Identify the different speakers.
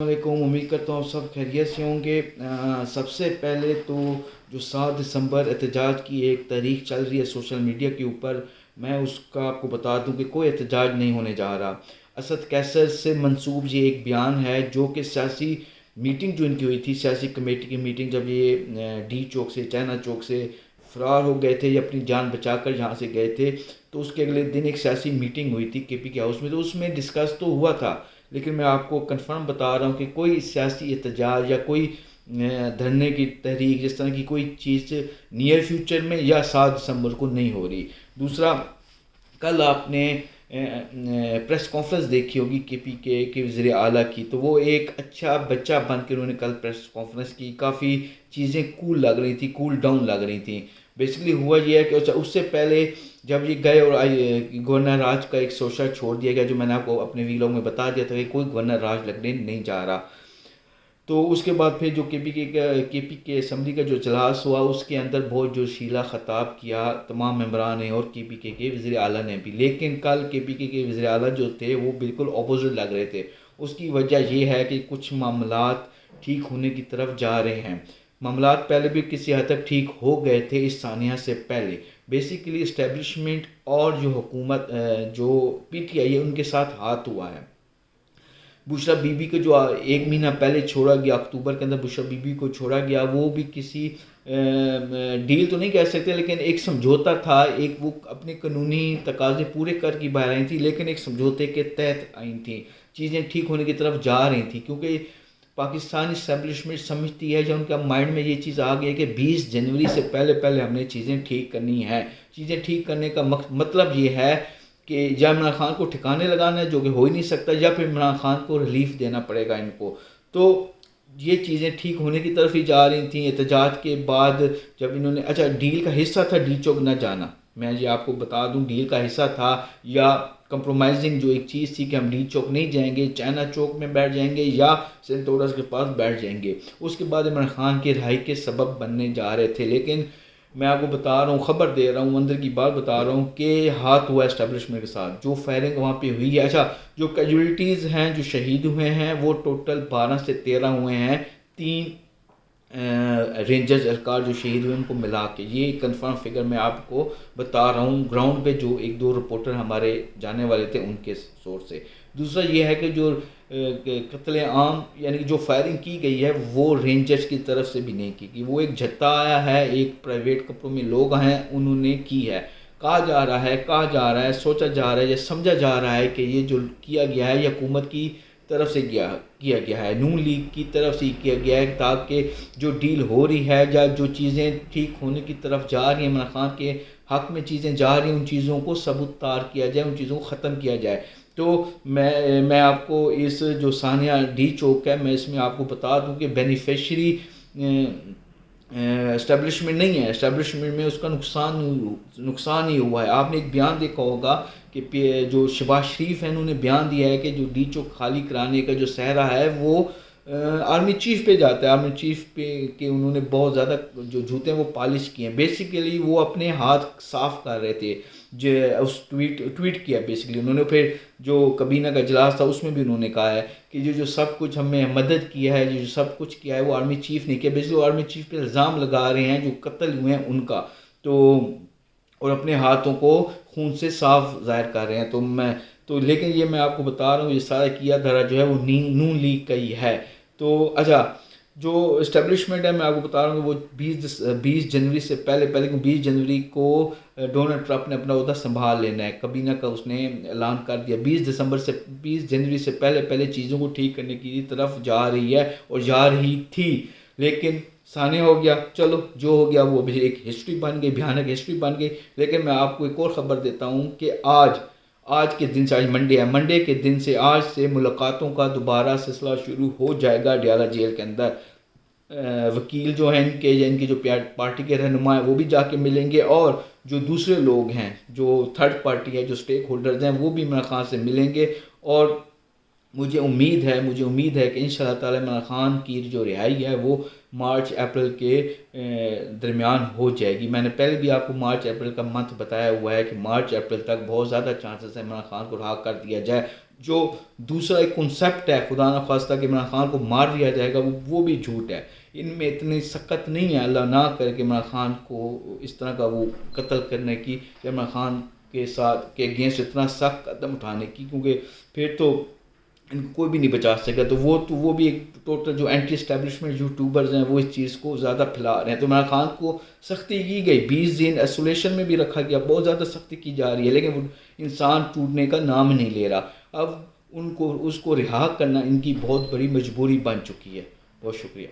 Speaker 1: السلام علیکم، امید کرتا ہوں آپ سب خیریت سے ہوں گے۔ سب سے پہلے تو جو 7 دسمبر احتجاج کی ایک تاریخ چل رہی ہے سوشل میڈیا کے اوپر، میں اس کا آپ کو بتا دوں کہ کوئی احتجاج نہیں ہونے جا رہا۔ اسد کیسر سے منسوب یہ ایک بیان ہے جو کہ سیاسی میٹنگ جو ان کی ہوئی تھی، سیاسی کمیٹی کی میٹنگ، جب یہ ڈی چوک سے چائنا چوک سے فرار ہو گئے تھے یا اپنی جان بچا کر یہاں سے گئے تھے، تو اس کے اگلے دن ایک سیاسی میٹنگ ہوئی تھی KPK ہاؤس میں، تو اس میں ڈسکس تو ہوا تھا، لیکن میں آپ کو کنفرم بتا رہا ہوں کہ کوئی سیاسی احتجاج یا کوئی دھرنے کی تحریک جس طرح کی کوئی چیز نیئر فیوچر میں یا 7 دسمبر کو نہیں ہو رہی۔ دوسرا، کل آپ نے پریس کانفرنس دیکھی ہوگی KPK کے وزیر اعلیٰ کی، تو وہ ایک اچھا بچہ بن کے انہوں نے کل پریس کانفرنس کی، کافی چیزیں کول لگ رہی تھیں، کول ڈاؤن لگ رہی تھیں۔ بیسکلی ہوا یہ ہے کہ اس سے پہلے جب یہ گئے اور گورنر راج کا ایک شوشہ چھوڑ دیا گیا، جو میں نے آپ کو اپنے ویلاگ میں بتا دیا تھا کہ کوئی گورنر راج لگنے نہیں جا رہا، تو اس کے بعد پھر جو KPK اسمبلی کا جو اجلاس ہوا، اس کے اندر بہت جو شیلا خطاب کیا تمام ممبران نے اور KPK کے وزیر اعلیٰ نے بھی، لیکن کل KPK کے وزیر اعلیٰ جو تھے وہ بالکل اپوزٹ لگ رہے تھے۔ اس کی وجہ یہ ہے کہ کچھ معاملات ٹھیک ہونے کی طرف جا رہے ہیں۔ معاملات پہلے بھی کسی حد تک ٹھیک ہو گئے تھے اس سانحہ سے پہلے۔ بیسیکلی اسٹیبلشمنٹ اور جو حکومت جو PTI ہے ان کے ساتھ ہاتھ ہوا ہے۔ بشرا بی بی کو جو 1 مہینہ پہلے چھوڑا گیا، اکتوبر کے اندر بشرا بی بی کو چھوڑا گیا، وہ بھی کسی ڈیل تو نہیں کہہ سکتے، لیکن ایک سمجھوتا تھا، ایک وہ اپنے قانونی تقاضے پورے کر کے باہر آئی تھیں، لیکن ایک سمجھوتے کے تحت آئی تھیں، چیزیں ٹھیک ہونے کی طرف جا رہی تھیں، کیونکہ پاکستانی اسٹیبلشمنٹ سمجھتی ہے، جب ان کا مائنڈ میں یہ چیز آ گئی ہے کہ 20 جنوری سے پہلے ہم نے چیزیں ٹھیک کرنی ہیں۔ چیزیں ٹھیک کرنے کا مطلب یہ ہے کہ یا عمران خان کو ٹھکانے لگانا ہے، جو کہ ہو ہی نہیں سکتا، یا پھر عمران خان کو ریلیف دینا پڑے گا ان کو۔ تو یہ چیزیں ٹھیک ہونے کی طرف ہی جا رہی تھیں۔ احتجاج کے بعد جب انہوں نے ڈیل کا حصہ تھا ڈی چوک نہ جانا، میں یہ آپ کو بتا دوں، ڈیل کا حصہ تھا یا کمپرومائزنگ جو ایک چیز تھی کہ ہم ڈی چوک نہیں جائیں گے، چائنا چوک میں بیٹھ جائیں گے یا سینٹ ٹورس کے پاس بیٹھ جائیں گے، اس کے بعد عمران خان کی رہائی کے سبب بننے جا رہے تھے۔ لیکن میں آپ کو بتا رہا ہوں، خبر دے رہا ہوں، اندر کی بات بتا رہا ہوں کہ ہاتھ ہوا اسٹیبلشمنٹ کے ساتھ، جو فائرنگ وہاں پہ ہوئی ہے۔ جو کیجولیٹیز ہیں، جو شہید ہوئے ہیں، وہ ٹوٹل 12 سے 13 ہوئے ہیں، 3 رینجرز اہلکار جو شہید ہوئے ان کو ملا کے، یہ کنفرم فگر میں آپ کو بتا رہا ہوں گراؤنڈ پہ جو 1-2 رپورٹر ہمارے جانے والے تھے ان کے سورس سے۔ دوسرا یہ ہے کہ جو قتل عام یعنی جو فائرنگ کی گئی ہے وہ رینجرز کی طرف سے بھی نہیں کی گئی، وہ ایک جھتا آیا ہے، ایک پرائیویٹ کپڑوں میں لوگ ہیں انہوں نے کی ہے۔ کہا جا رہا ہے، سوچا جا رہا ہے یا سمجھا جا رہا ہے کہ یہ جو کیا گیا ہے یہ حکومت کی طرف سے کیا گیا ہے، نون لیگ کی طرف سے کیا گیا ہے، تاکہ جو ڈیل ہو رہی ہے یا جو چیزیں ٹھیک ہونے کی طرف جا رہی ہیں، عمران خان کے حق میں چیزیں جا رہی ہیں، ان چیزوں کو ثبوت تار کیا جائے، ان چیزوں کو ختم کیا جائے۔ تو میں آپ کو اس جو سانحہ ڈی چوک ہے، میں اس میں آپ کو بتا دوں کہ بینیفیشری اسٹیبلشمنٹ نہیں ہے، اسٹیبلشمنٹ میں اس کا نقصان ہی ہوا ہے۔ آپ نے ایک بیان دیکھا ہوگا کہ جو شہباز شریف ہیں انہوں نے بیان دیا ہے کہ جو ڈی چوک خالی کرانے کا جو سہرا ہے وہ آرمی چیف پہ جاتا ہے، آرمی چیف پہ کہ انہوں نے بہت زیادہ جو جوتے ہیں وہ پالش کیے ہیں، بیسیکلی وہ اپنے ہاتھ صاف کر رہے تھے۔ جو اس ٹویٹ کیا بیسیکلی انہوں نے، پھر جو کابینہ کا اجلاس تھا اس میں بھی انہوں نے کہا ہے کہ جو سب کچھ ہمیں مدد کیا ہے، جو سب کچھ کیا ہے وہ آرمی چیف نے کیا، بیسیکلی وہ آرمی چیف پہ الزام لگا رہے ہیں جو قتل ہوئے ہیں ان کا، تو اور اپنے ہاتھوں کو خون سے صاف ظاہر کر رہے ہیں۔ لیکن یہ میں آپ کو بتا رہا ہوں یہ سارا کیا دھرا جو ہے وہ نون لیگ کا ہی ہے۔ تو جو اسٹیبلشمنٹ ہے میں آپ کو بتا رہا ہوں کہ وہ 20 جنوری سے پہلے 20 جنوری کو ڈونلڈ ٹرمپ نے اپنا عہدہ سنبھال لینا ہے، کابینہ کا اس نے اعلان کر دیا، 20 جنوری سے پہلے چیزوں کو ٹھیک کرنے کی طرف جا رہی ہے اور جا رہی تھی، لیکن سانحہ ہو گیا، چلو جو ہو گیا وہ بھی ایک ہسٹری بن گئی، بھیانک ہسٹری بن گئی۔ لیکن میں آپ کو ایک اور خبر دیتا ہوں کہ آج کے دن سے، آج منڈے کے دن سے، آج سے ملاقاتوں کا دوبارہ سلسلہ شروع ہو جائے گا ڈیالہ جیل کے اندر۔ وکیل جو ہیں ان کی جو پارٹی کے رہنما ہیں وہ بھی جا کے ملیں گے، اور جو دوسرے لوگ ہیں جو تھرڈ پارٹی ہے، جو سٹیک ہولڈرز ہیں، وہ بھی عمران خان سے ملیں گے، اور مجھے امید ہے کہ انشاءاللہ تعالی عمران خان کی جو رہائی ہے وہ مارچ اپریل کے درمیان ہو جائے گی۔ میں نے پہلے بھی آپ کو مارچ اپریل کا منتھ بتایا ہوا ہے کہ مارچ اپریل تک بہت زیادہ چانسز ہیں عمران خان کو رہا کر دیا جائے۔ جو دوسرا ایک کنسیپٹ ہے خدا نخواستہ کہ عمران خان کو مار دیا جائے گا، وہ بھی جھوٹ ہے. ان میں اتنی سخت نہیں ہے، اللہ نہ کرے کہ عمران خان کو اس طرح کا وہ قتل کرنے کی، کہ عمران خان کے ساتھ کے اگینسٹ اتنا سخت قدم اٹھانے کی، کیونکہ پھر تو ان کو کوئی بھی نہیں بچا سکے. تو وہ بھی ایک ٹوٹل جو اینٹی اسٹیبلشمنٹ یوٹیوبرز ہیں وہ اس چیز کو زیادہ پھیلا رہے ہیں. تو عمران خان کو سختی کی گئی، 20 دن آئسولیشن میں بھی رکھا گیا، بہت زیادہ سختی کی جا رہی ہے، لیکن وہ انسان ٹوٹنے کا نام نہیں لے رہا. اب اس کو رہا کرنا ان کی بہت بڑی مجبوری بن چکی ہے. بہت شکریہ.